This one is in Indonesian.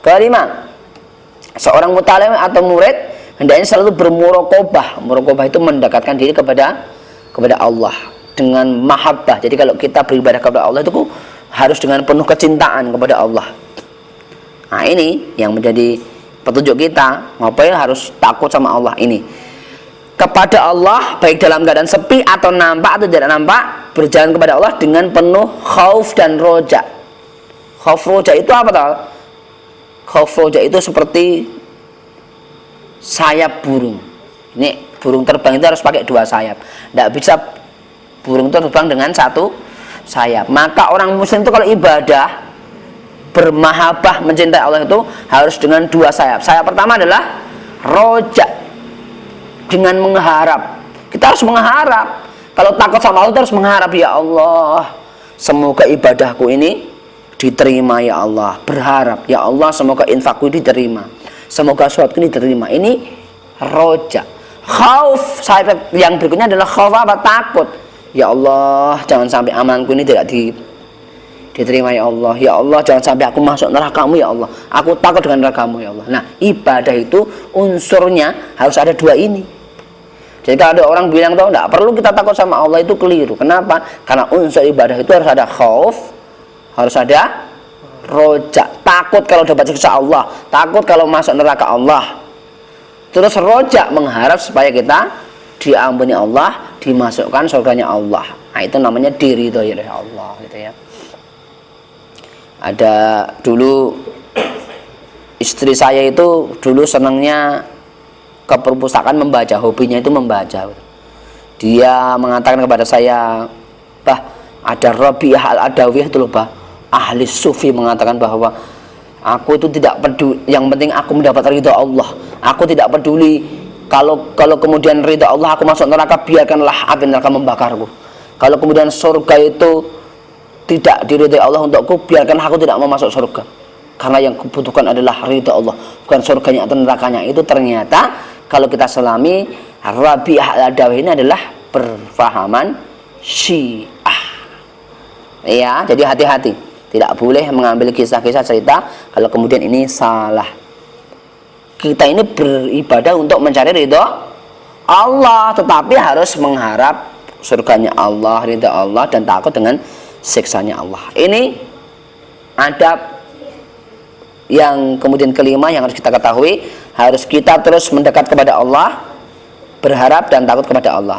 Kelima, seorang mutalim atau murid hendaknya selalu bermuraqabah. Muraqabah itu mendekatkan diri kepada Allah dengan mahabbah. Jadi kalau kita beribadah kepada Allah itu harus dengan penuh kecintaan kepada Allah. Nah, ini yang menjadi petunjuk kita, ngapain harus takut sama Allah ini. Kepada Allah baik dalam keadaan sepi atau nampak atau tidak nampak, berjalan kepada Allah dengan penuh khauf dan roja. Khauf roja itu apa tahu? Khauf roja itu seperti sayap burung. Ini burung terbang itu harus pakai dua sayap. Tidak bisa burung itu terbang dengan satu sayap. Maka orang muslim itu kalau ibadah bermahabbah mencintai Allah itu harus dengan dua sayap. Sayap pertama adalah roja, dengan mengharap. Kita harus mengharap. Kalau takut sama Allah, kita harus mengharap, ya Allah, semoga ibadahku ini diterima, ya Allah. Berharap, ya Allah, semoga infakku diterima, semoga sholatku ini diterima. Ini roja. Khauf, sayap yang berikutnya adalah khauf apa? Takut. Ya Allah, jangan sampai amanku ini tidak diterima, ya Allah. Ya Allah, jangan sampai aku masuk nerakamu, ya Allah. Aku takut dengan nerakamu, ya Allah. Nah, ibadah itu unsurnya harus ada dua ini. Jadi kalau ada orang bilang tuh enggak perlu kita takut sama Allah, itu keliru. Kenapa? Karena unsur ibadah itu harus ada khauf, harus ada roja. Takut kalau dapat siksa Allah, takut kalau masuk neraka Allah. Terus roja, mengharap supaya kita diampuni Allah, dimasukkan surganya Allah. Nah, itu namanya diridhoi oleh Allah, gitu ya. Ada dulu istri saya itu dulu senangnya ke perpustakaan membaca, hobinya itu membaca. Dia mengatakan kepada saya, "Bah, ada Rabi'ah Al-Adawiyah itu loh, Bah. Ahli sufi mengatakan bahwa aku itu tidak peduli, yang penting aku mendapat ridha Allah. Aku tidak peduli kalau kemudian ridha Allah aku masuk neraka, biarkanlah api neraka membakarku. Kalau kemudian surga itu tidak diridhai Allah untukku, biarkanlah aku tidak mau masuk surga. Karena yang kubutuhkan adalah ridha Allah, bukan surganya atau nerakanya." Itu ternyata kalau kita selami, Rabi'ah Al-Adawiyah ini adalah perfahaman Syiah. Ya, jadi hati-hati. Tidak boleh mengambil kisah-kisah cerita kalau kemudian ini salah. Kita ini beribadah untuk mencari ridha Allah, tetapi harus mengharap surganya Allah, ridha Allah, dan takut dengan siksanya Allah. Ini adab yang kemudian kelima yang harus kita ketahui, harus kita terus mendekat kepada Allah, berharap dan takut kepada Allah.